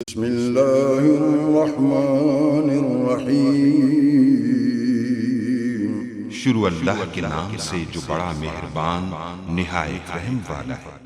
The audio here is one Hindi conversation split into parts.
बिस्मिल्लाहिर्रहमानिर्रहीम। शुरू अल्लाह के नाम से जो बड़ा मेहरबान निहायत रहम वाला है।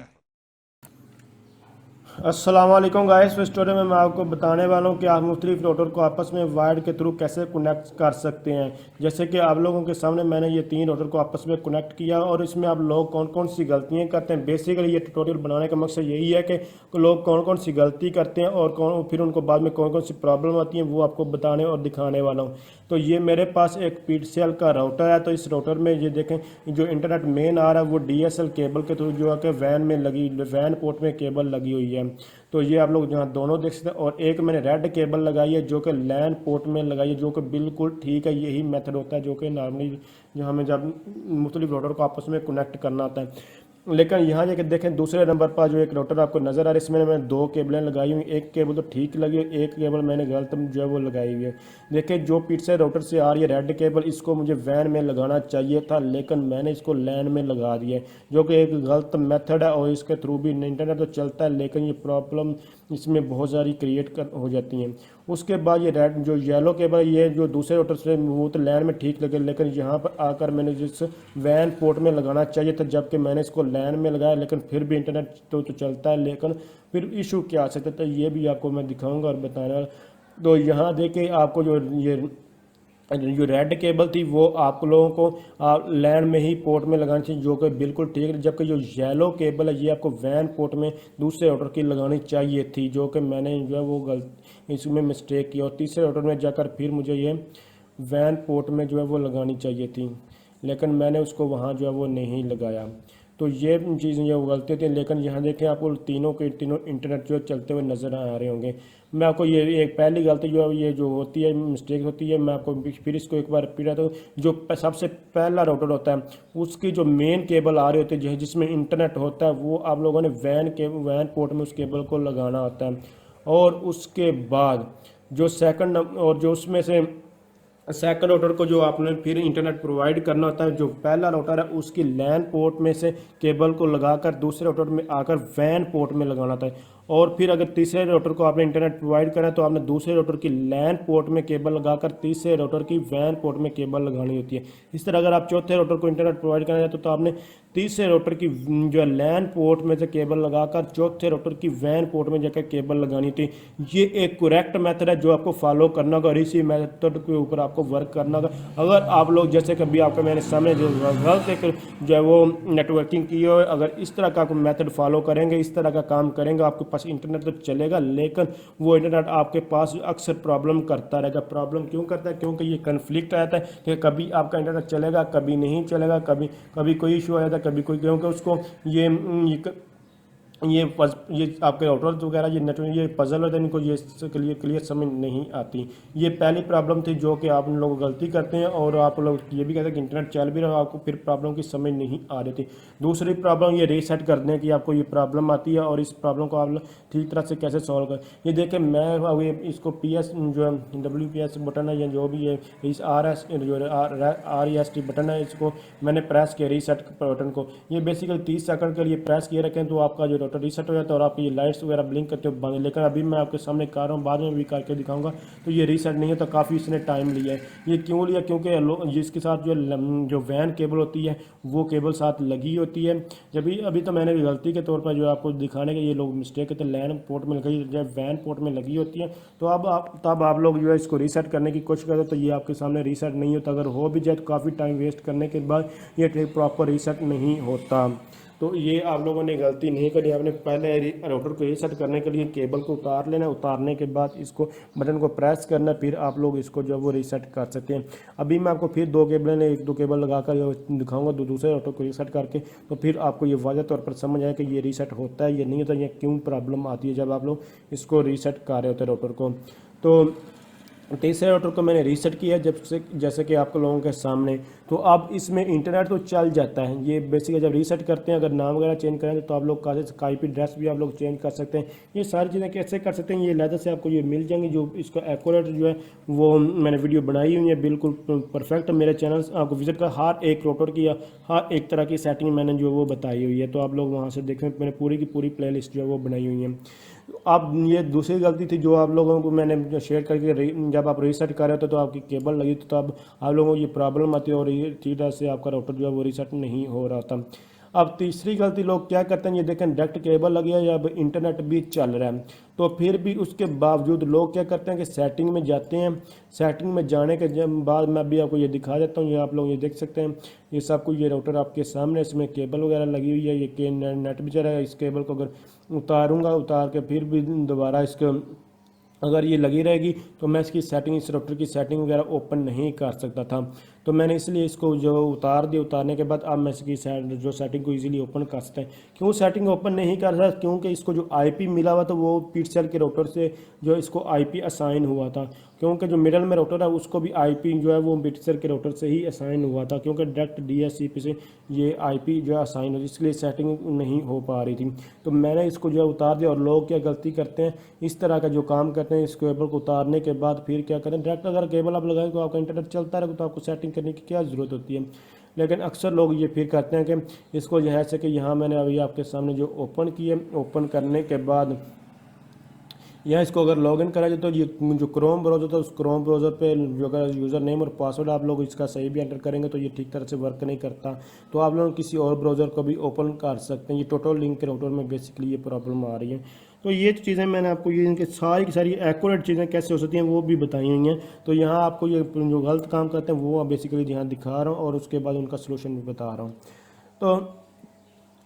अस्सलामुअलैकुम गाइस। इस स्टोरी में मैं आपको बताने वाला हूँ कि आप मुख्तलिफ राउटर को आपस में वायर के थ्रू कैसे कनेक्ट कर सकते हैं। जैसे कि आप लोगों के सामने मैंने ये 3 राउटर को आपस में कनेक्ट किया और इसमें आप लोग कौन कौन सी गलतियाँ करते हैं। बेसिकली ये ट्यूटोरियल बनाने का मकसद यही है कि लोग कौन कौन सी गलती करते हैं और फिर उनको बाद में कौन कौन सी प्रॉब्लम आती है वो आपको बताने और दिखाने वाला हूँ। तो ये मेरे पास एक पीटीसीएल का राउटर है। तो इस राउटर में ये देखें, जो इंटरनेट मेन आ रहा है वो डीएसएल केबल के थ्रू जो है कि वैन में लगी, वैन पोर्ट में केबल लगी हुई है। तो ये आप लोग जहाँ दोनों देख सकते हैं। और एक मैंने रेड केबल लगाई है जो कि लैन पोर्ट में लगाई है, जो कि बिल्कुल ठीक है। यही मेथड होता है जो कि नॉर्मली जो हमें जब मुख्तलिफ राउटर को आपस में कनेक्ट करना होता है। लेकिन यहाँ जाकर देखें, दूसरे नंबर पर जो एक राउटर आपको नज़र आ रहा है, इसमें मैंने 2 केबलें लगाई हुई। एक केबल तो ठीक लगी है, एक केबल मैंने गलत जो है वो लगाई हुई है। देखिए, जो पीठ से राउटर से आ रही है रेड केबल, इसको मुझे वैन में लगाना चाहिए था, लेकिन मैंने इसको लैन में लगा दिया है, जो कि एक गलत मेथड है। और इसके थ्रू भी इंटरनेट तो चलता है, लेकिन ये प्रॉब्लम इसमें बहुत सारी क्रिएट हो जाती हैं। उसके बाद ये रेड जो येलो केबल, ये जो दूसरे राउटर से वो तो लैन में ठीक लगे, लेकिन यहाँ पर आकर मैंने जिस वैन पोर्ट में लगाना चाहिए था, जबकि मैंने इसको लैन में लगाया, लेकिन फिर भी इंटरनेट तो चलता है, लेकिन फिर इशू क्या आ सकता था ये भी आपको मैं दिखाऊंगा और बताना। तो यहाँ देखिए, आपको जो रेड केबल थी वो आप लोगों को लैंड में ही पोर्ट में लगानी चाहिए, जो कि बिल्कुल ठीक है। जबकि जो येलो केबल है ये आपको वैन पोर्ट में दूसरे राउटर की लगानी चाहिए थी, जो कि मैंने जो है वो गलत इसमें मिस्टेक की। और तीसरे राउटर में जाकर फिर मुझे ये वैन पोर्ट में जो है वो लगानी चाहिए थी, लेकिन मैंने उसको वहाँ जो है वो नहीं लगाया। तो ये चीज़ें जो गलती थी। लेकिन यहाँ देखें, आपको तीनों के तीनों इंटरनेट जो चलते हुए नज़र आ रहे होंगे। मैं आपको ये एक पहली गलती जो है ये जो होती है, मिस्टेक होती है, मैं आपको फिर इसको एक बार रिपीट आता हूँ। जो सबसे पहला राउटर होता है उसकी जो मेन केबल आ रही होती है जिसमें इंटरनेट होता है, वो आप लोगों ने वैन पोर्ट में उस केबल को लगाना होता है। और उसके बाद जो सेकंड और जो उसमें से सेकंड राउटर को जो आपने फिर इंटरनेट प्रोवाइड करना होता है, जो पहला राउटर है उसकी लैन पोर्ट में से केबल को लगाकर दूसरे राउटर में आकर वैन पोर्ट में लगाना होता है। और फिर अगर तीसरे राउटर को आपने इंटरनेट प्रोवाइड करा तो आपने दूसरे राउटर की लैन पोर्ट में केबल लगाकर तीसरे राउटर की वैन पोर्ट में केबल लगानी होती है। इस तरह अगर आप चौथे राउटर को इंटरनेट प्रोवाइड करना चाहते तो आपने तीसरे राउटर की जो लैन पोर्ट में से केबल लगाकर चौथे राउटर की वैन पोर्ट में जाकर केबल लगानी थी। ये एक करेक्ट मेथड है जो आपको फॉलो करना होगा और इसी मेथड के ऊपर आपको वर्क करना होगा। अगर आप लोग जैसे कभी आपका मैंने सामने जो गलत एक जो है वो नेटवर्किंग की हो, अगर इस तरह का मेथड फॉलो करेंगे, इस तरह का काम करेंगे, आपके पास इंटरनेट तो चलेगा, लेकिन वो इंटरनेट आपके पास अक्सर प्रॉब्लम करता रहेगा। प्रॉब्लम क्यों करता है? क्योंकि ये कन्फ्लिक्ट रहता है कि कभी आपका इंटरनेट चलेगा, कभी नहीं चलेगा, कभी कभी कोई इशू आ जाता है, कभी कोई, क्योंकि उसको ये आपके राउटर वगैरह ये नेटवर्क ये पजल होता है, इनको ये क्लियर समझ नहीं आती। ये पहली प्रॉब्लम थी जो कि आप लोग गलती करते हैं और आप लोग ये भी कहते हैं कि इंटरनेट चल भी रहा, आपको फिर प्रॉब्लम की समझ नहीं आ रही थी। दूसरी प्रॉब्लम ये रीसेट करने की आपको ये प्रॉब्लम आती है और इस प्रॉब्लम को आप ठीक तरह से कैसे सॉल्व करें। ये देखें, मैं इसको PS जो है WPS बटन है या जो भी है, इस REST बटन है, इसको मैंने प्रेस किया रीसेट बटन को। ये बेसिकली 30 सेकंड के लिए प्रेस किए रखें तो आपका जो राउटर रीसेट हो जाता है और आप ये लाइट्स वगैरह ब्लिंक करते हो बंद। लेकिन अभी मैं आपके सामने कर रहा हूँ, बाद में भी करके दिखाऊंगा। तो ये रीसेट नहीं है, तो काफ़ी इसने टाइम लिया है। ये क्यों लिया? क्योंकि जिसके साथ जो वैन केबल होती है वो केबल साथ लगी होती है। जब अभी तो मैंने गलती के तौर पर जो आपको दिखाने के ये लोग मिस्टेक है, तो लैन पोर्ट में लगी, जब वैन पोर्ट में लगी होती है तो तब आप लोग जो है इसको रीसेट करने की कोशिश करते हो तो ये आपके सामने रीसेट नहीं होता। अगर हो भी जाए तो काफ़ी टाइम वेस्ट करने के बाद ये प्रॉपर रीसेट नहीं होता। तो ये आप लोगों ने गलती नहीं करी। आपने पहले राउटर को रीसेट करने के लिए केबल को उतार लेना, उतारने के बाद इसको बटन को प्रेस करना, फिर आप लोग इसको जो वो रीसेट कर सकते हैं। अभी मैं आपको फिर 2 केबल ने 1-2 केबल लगाकर दिखाऊंगा दूसरे राउटर को रीसेट करके, तो फिर आपको ये वाज़ह तौर पर समझ आए कि ये रीसेट होता है, ये नहीं होता, ये क्यों प्रॉब्लम आती है जब आप लोग इसको रीसेट कर रहे होते राउटर को। तो तीसरे राउटर को मैंने रीसेट किया जैसे कि आपको लोगों के सामने। तो अब इसमें इंटरनेट तो चल जाता है। ये बेसिकली जब रीसेट करते हैं, अगर नाम वगैरह चेंज करेंगे तो आप लोग IP एड्रेस भी आप लोग चेंज कर सकते हैं। ये सारी चीज़ें कैसे कर सकते हैं, ये लहदा से आपको ये मिल जाएंगी। जो इसका एक्यूरेट जो है वो मैंने वीडियो बनाई हुई है, बिल्कुल परफेक्ट। मेरे चैनल आपको विजिट कर, हर एक राउटर की हर एक तरह की सेटिंग मैंने जो वो बताई हुई है, तो आप लोग वहाँ से देखें। मैंने पूरी की पूरी प्ले लिस्ट जो है वो बनाई हुई है। अब ये दूसरी गलती थी जो आप लोगों को मैंने शेयर करके, जब आप रीसेट कर रहे थे तो आपकी केबल लगी थी, तो अब आप लोगों को ये प्रॉब्लम आती है और ये इसी तरह से आपका राउटर जो है वो रीसेट नहीं हो रहा था। अब तीसरी गलती लोग क्या करते हैं, ये देखें डायरेक्ट केबल लगी है या अब इंटरनेट भी चल रहा है, तो फिर भी उसके बावजूद लोग क्या करते हैं कि सेटिंग में जाते हैं। सेटिंग में जाने के बाद मैं भी आपको ये दिखा देता हूँ, ये आप लोग ये देख सकते हैं, ये सब कुछ, ये राउटर आपके सामने, इसमें केबल वगैरह लगी हुई है, ये नेट भी चल रहा है। इस केबल को अगर उतारूँगा, उतार के फिर भी दोबारा इसको अगर ये लगी रहेगी तो मैं इसकी सेटिंग, इस राउटर की सेटिंग वगैरह ओपन नहीं कर सकता था। तो मैंने इसलिए इसको जो उतार दिया, उतारने के बाद अब मैं इसकी जो सेटिंग को इजीली ओपन कर सकते हैं। क्यों सेटिंग ओपन नहीं कर रहा? क्योंकि इसको जो आईपी मिला हुआ था वो पिक्सल के राउटर से जो इसको आईपी असाइन हुआ था, क्योंकि जो मिडल में राउटर है उसको भी आईपी जो है वो पिक्सल के राउटर से ही असाइन हुआ था, क्योंकि डायरेक्ट डीएचसीपी से ये आईपी जो है असाइन हो, इसलिए सेटिंग नहीं हो पा रही थी। तो मैंने इसको जो है उतार दिया। और लोग क्या गलती करते हैं, इस तरह का जो काम करते हैं, इस केबल को उतारने के बाद फिर क्या करें, डायरेक्ट अगर केबल आप लगाएं तो आपका इंटरनेट चलता रहेगा, तो आपको सेटिंग करने की क्या ज़रूरत होती है। लेकिन अक्सर लोग ये फिर करते हैं कि इसको जैसे कि यहाँ मैंने अभी आपके सामने जो ओपन किए, ओपन करने के बाद यहाँ इसको अगर लॉगिन करा जाए तो ये जो क्रोम ब्राउज़र था, उस क्रोम ब्राउज़र पे जो अगर यूज़र नेम और पासवर्ड आप लोग इसका सही भी एंटर करेंगे तो ये ठीक तरह से वर्क नहीं करता। तो आप लोग किसी और ब्राउज़र को भी ओपन कर सकते हैं। ये टोटल लिंक के राउटर में बेसिकली ये प्रॉब्लम आ रही है। तो ये चीज़ें मैंने आपको, ये इनके सारी की सारी एक्यूरेट चीज़ें कैसे हो सकती हैं वो भी बताई हुई हैं। तो यहाँ आपको ये जो गलत काम करते हैं वो बेसिकली यहाँ दिखा रहा हूँ और उसके बाद उनका सोल्यूशन भी बता रहा हूँ। तो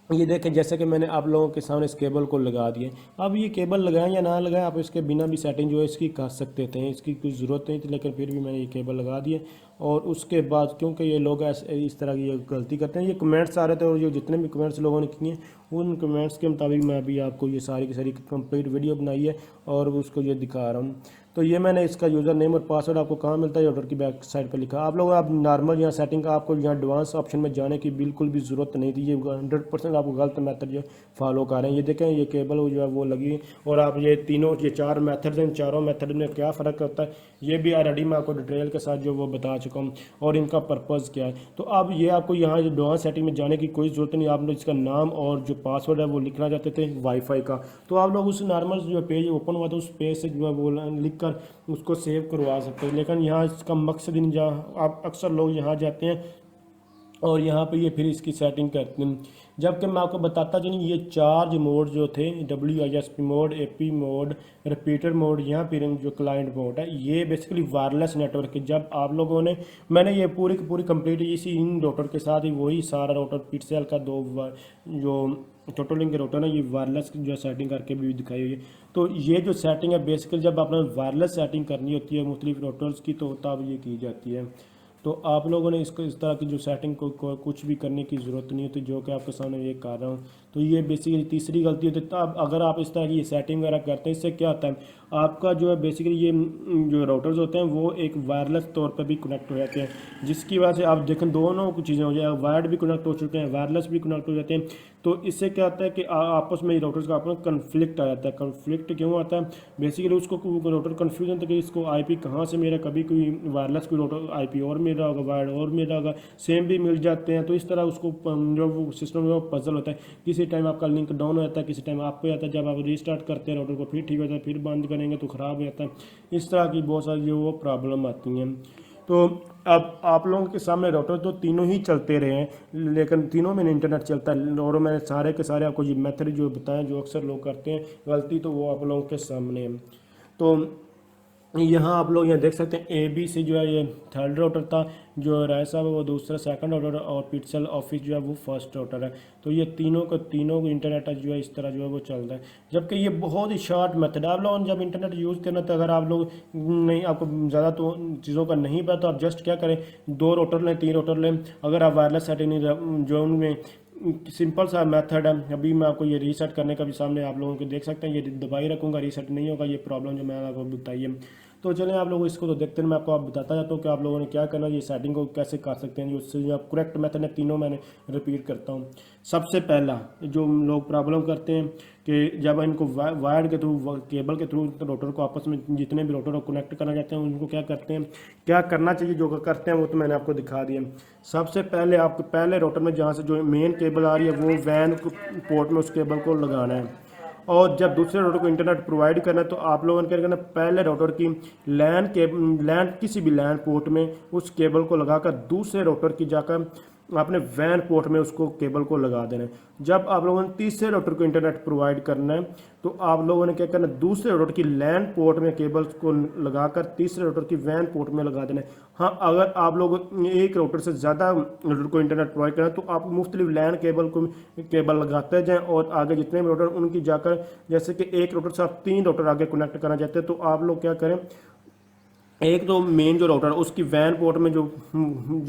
ये देखें, जैसे कि मैंने आप लोगों के सामने इस केबल को लगा दिए। अब ये केबल लगाएं या ना लगाएं, आप इसके बिना भी सेटिंग जो है इसकी कर सकते थे, इसकी कोई ज़रूरत नहीं थी, लेकिन फिर भी मैंने ये केबल लगा दिए। और उसके बाद क्योंकि ये लोग इस तरह की ये गलती करते हैं, ये कमेंट्स आ रहे थे और ये जितने भी कमेंट्स लोगों ने किए उन कमेंट्स के मुताबिक मैं अभी आपको ये सारी की सारी कंप्लीट वीडियो बनाई है और उसको ये दिखा रहा हूँ। तो ये मैंने इसका यूज़र नेम और पासवर्ड आपको कहाँ मिलता है, राउटर की बैक साइड पर लिखा। आप लोग आप नॉर्मल यहाँ सेटिंग का आपको यहाँ एडवांस ऑप्शन में जाने की बिल्कुल भी ज़रूरत नहीं थी। ये 100% आपको गलत मेथड जो फॉलो कर रहे हैं। ये देखें, ये केबल जो है वो लगी और आप ये तीनों, ये 4 मेथड हैं, चारों मेथड में क्या फ़र्क होता है ये भी ऑलरेडी मैं आपको डिटेल के साथ जो वो बता चुका हूँ और इनका पर्पज़ क्या है। तो अब ये आपको यहाँ एडवांस सेटिंग में जाने की कोई ज़रूरत नहीं। आप लोग इसका नाम और जो पासवर्ड है वो लिखना चाहते थे वाईफाई का, तो आप लोग उस नॉर्मल जो पेज ओपन हुआ था उस पेज से जो है वो लिख कर उसको सेव करवा सकते हैं। लेकिन यहाँ इसका मकसद ही नहीं, जहाँ आप अक्सर लोग यहाँ जाते हैं और यहाँ पे ये फिर इसकी सेटिंग करते हैं। जबकि मैं आपको बताता चलूँ, ये चार्ज मोड जो थे, WISP mode, AP mode, repeater mode, यहाँ फिर जो क्लाइंट मोड है, ये बेसिकली वायरलेस नेटवर्क है। जब आप लोगों ने, मैंने ये पूरी की पूरी कंप्लीट इसी इन राउटर के साथ ही वही सारा राउटर पिक्सेल का जो टोटल लिंक राउटर है, ये वायरलेस जो सेटिंग करके भी दिखाई हुई है। तो ये जो सेटिंग है बेसिकली जब आपने वायरलेस सेटिंग करनी होती है मुख्तलिफ राउटर्स की, तो तब ये की जाती है। तो आप लोगों ने इसको इस तरह की जो सेटिंग को कुछ भी करने की ज़रूरत नहीं होती, जो कि आपके सामने ये कर रहा हूँ। तो ये बेसिकली तीसरी गलती होती है। तो अब अगर आप इस तरह की सेटिंग वगैरह करते हैं, इससे क्या होता है, आपका जो है बेसिकली ये जो राउटर्स होते हैं वो एक वायरलेस तौर पर भी कनेक्ट हो जाते हैं, जिसकी वजह से आप देखें दोनों कुछ चीज़ें हो जाए, वायर्ड भी कनेक्ट हो चुके हैं, वायरलेस भी कनेक्ट हो जाते हैं। तो इससे क्या होता है कि आपस में राउटर्स का आपस में कन्फ्लिक्ट आ जाता है। कन्फ्लिक्ट क्यों आता है? बेसिकली उसको राउटर कन्फ्यूजन था कि इसको आईपी कहाँ से मेरा, कभी कोई वायरलेस कोई राउटर आईपी और मिल रहा होगा, वायर्ड और मिल रहा होगा, सेम भी मिल जाते हैं। तो इस तरह उसको जो वो सिस्टम जो पजल होता है, किसी टाइम आपका लिंक डाउन हो जाता है, किसी टाइम आपको आता है, जब आप रीस्टार्ट करते हैं राउटर को फिर ठीक हो जाता है, फिर बंद करेंगे तो ख़राब हो जाता है। इस तरह की बहुत सारी जो वो प्रॉब्लम आती हैं। तो अब आप लोगों के सामने राउटर तो तीनों ही चलते रहे हैं, लेकिन तीनों में इंटरनेट चलता है और मैंने सारे के सारे आपको ये मेथड जो बताएं जो अक्सर लोग करते हैं गलती, तो वो आप लोगों के सामने है। तो यहाँ आप लोग यहाँ देख सकते हैं ABC जो है ये थर्ड राउटर था, जो राय साहब है वो दूसरा सेकंड राउटर है और पिक्सल ऑफिस जो है वो फर्स्ट राउटर है। तो ये तीनों को इंटरनेट जो है इस तरह जो है वो चलता है, जबकि ये बहुत ही शॉर्ट मेथड है। आप लोगों ने जब इंटरनेट यूज़ करना, तो अगर आप लोग नहीं, आपको ज़्यादा तो चीज़ों का नहीं पता, तो आप जस्ट क्या करें, 2 राउटर लें, 3 राउटर लें। अगर आप वायरलेस सेटिंग नहीं, जो उनमें सिंपल सा मेथड है। अभी मैं आपको ये रीसेट करने का भी सामने आप लोगों को देख सकते हैं, ये दबाई रखूँगा, रीसेट नहीं होगा, ये प्रॉब्लम जो मैं आपको बताई है। तो चलें आप लोग इसको तो देखते हैं, मैं आपको बताता जाता हूँ कि आप लोगों ने क्या करना है, ये सेटिंग को कैसे कर सकते हैं। जो आप करेक्ट मेथड है, तीनों मैंने रिपीट करता हूँ। सबसे पहला जो लोग प्रॉब्लम करते हैं कि जब इनको वायर के थ्रू, केबल के थ्रू राउटर को आपस में जितने भी राउटर को कनेक्ट करना चाहते हैं, उनको क्या करते हैं, क्या करना चाहिए, जो करते हैं वो तो मैंने आपको दिखा दिया। सबसे पहले आपको पहले राउटर में जहाँ से जो मेन केबल आ रही है वो वैन पोर्ट में उस केबल को लगाना है। और जब दूसरे राउटर को इंटरनेट प्रोवाइड करना है तो आप लोगों ने क्या करना, पहले राउटर की लैन किसी भी लैन पोर्ट में उस केबल को लगाकर दूसरे राउटर की जाकर अपने वैन पोर्ट में उसको केबल को लगा देना है। जब आप लोगों ने तीसरे राउटर को इंटरनेट प्रोवाइड करना है तो आप लोगों ने क्या करना है, दूसरे राउटर की लैन पोर्ट में केबल्स को लगाकर तीसरे राउटर की वैन पोर्ट में लगा देना है। हाँ, अगर आप लोग एक राउटर से ज़्यादा राउटर को इंटरनेट प्रोवाइड करें तो आप मुख्तलिफ लैन केबल लगाते जाएं और आगे जितने भी राउटर उनकी जाकर, जैसे कि एक राउटर से आप 3 राउटर आगे कनेक्ट करना चाहते हैं तो आप लोग क्या करें, एक तो मेन जो राउटर है उसकी वैन पोर्ट में जो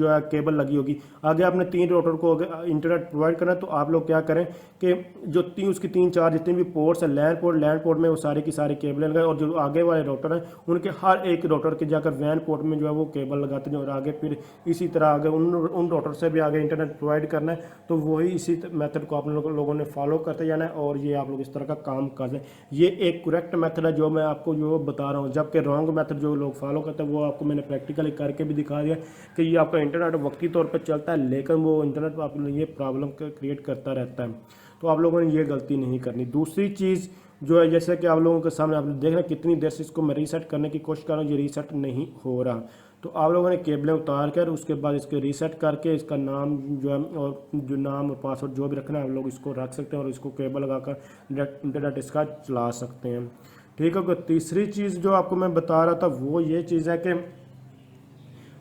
है केबल लगी होगी, आगे आपने 3 राउटर को इंटरनेट प्रोवाइड करना है तो आप लोग क्या करें कि जो उसकी 3-4 जितने भी पोर्ट्स हैं लैन पोर्ट में वो सारी की सारी केबलें लगाए और जो आगे वाले राउटर हैं उनके हर एक राउटर के जाकर वैन पोर्ट में जो है वो केबल लगाते हैं और आगे फिर इसी तरह आगे उन राउटर से भी आगे इंटरनेट प्रोवाइड करना है। तो वही इसी मेथड को आप लोगों ने फॉलो करते जाना है और ये आप लोग इस तरह का काम कर दें। ये एक करेक्ट मेथड है जो मैं आपको जो बता रहा हूँ, जबकि रॉन्ग मेथड जो लोग फॉलो करते हैं वो आपको मैंने प्रैक्टिकली करके भी दिखा दिया कि ये आपका इंटरनेट वक्ती तौर पर चलता है लेकिन वो इंटरनेट आप ये प्रॉब्लम क्रिएट करता रहता है। तो आप लोगों ने ये गलती नहीं करनी। दूसरी चीज़ जो है, जैसे कि आप लोगों के सामने आपने देख रहे हैं कितनी देर से इसको मैं रीसेट करने की कोशिश कर रहा हूँ, ये रीसेट नहीं हो रहा। तो आप लोगों ने केबलें उतार कर उसके बाद इसके रीसेट करके इसका नाम जो है और जो नाम और पासवर्ड जो भी रखना है आप लोग इसको रख सकते हैं और इसको केबल लगाकर इंटरनेट इसका चला सकते हैं। ठीक है। तीसरी चीज़ जो आपको मैं बता रहा था वो ये चीज़ है कि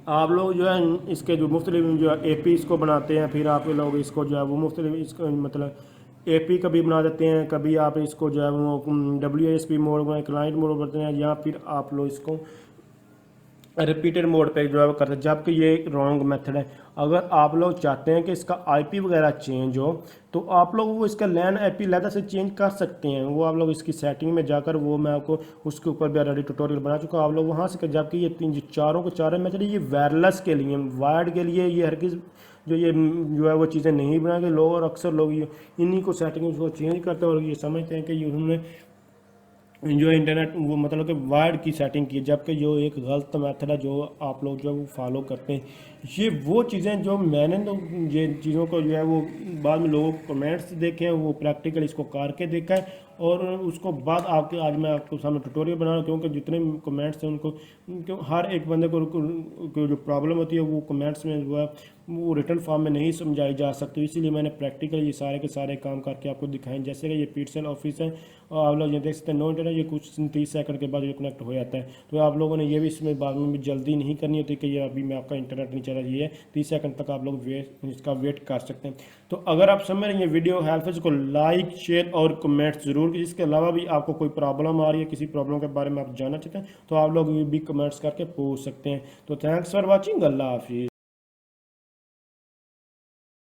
आप लोग जो है इसके जो मुख्तलिफ जो है AP इसको बनाते हैं, फिर आप लोग इसको जो है वो मुख्तलिफ इसको मतलब AP कभी बना देते हैं, कभी आप इसको जो है वो WSP मोड में क्लाइंट मोड करते हैं या फिर आप लोग इसको रिपीटेड मोड पे जो है वो करते हैं, जबकि ये रॉन्ग मेथड है। अगर आप लोग चाहते हैं कि इसका IP वगैरह चेंज हो तो आप लोग वो इसका लैन IP लैदा से चेंज कर सकते हैं। वो आप लोग इसकी सेटिंग में जाकर वो मैं आपको उसके ऊपर भी ऑलरेडी ट्यूटोरियल बना चुका हूँ, आप लोग वहाँ से, जबकि ये चारों के चारों मेथड ये वायरलेस के लिए, वायर्ड के लिए ये हर किस जो ये जो है वो चीज़ें नहीं बना के लोग और अक्सर लोग इन्हीं को सेटिंग को चेंज करते हैं और ये समझते हैं कि उन्होंने जो इंटरनेट वो मतलब कि वायर्ड की सेटिंग की, जबकि जो एक गलत मेथड है जो आप लोग जो है वो फॉलो करते हैं। ये वो चीज़ें जो मैंने तो ये चीज़ों को जो है वो बाद में लोगों को कमेंट्स देखे हैं, वो प्रैक्टिकल इसको करके देखा है और उसको बाद आपके आज मैं आपको सामने ट्यूटोरियल बना रहा हूँ, क्योंकि जितने कमेंट्स हैं उनको क्यों हर एक बंदे को जो प्रॉब्लम होती है वो कमेंट्स में जो है वो रिटर्न फॉर्म में नहीं समझाई जा सकती, इसीलिए मैंने प्रैक्टिकल ये सारे के सारे काम करके आपको दिखाएं। जैसे कि ये पिक्सल ऑफिस है और आप लोग ये देख सकते हैं नो इंटरनेट, ये कुछ 30 सेकंड के बाद ये कनेक्ट हो जाता है। तो आप लोगों ने ये भी इसमें बाद में भी जल्दी नहीं करनी होती कि ये अभी मैं आपका इंटरनेट नहीं चला, ये 30 सेकंड तक आप लोग इसका वेट कर सकते हैं। तो अगर आप समझ रहे हैं ये वीडियो हेल्प है, इसको लाइक शेयर और कमेंट्स जरूर कीजिए। इसके अलावा भी आपको कोई प्रॉब्लम आ रही है, किसी प्रॉब्लम के बारे में आप जानना चाहते हैं तो आप लोग भी कमेंट्स करके पूछ सकते हैं। तो थैंक्स फॉर वॉचिंग, अल्लाह हाफिज़।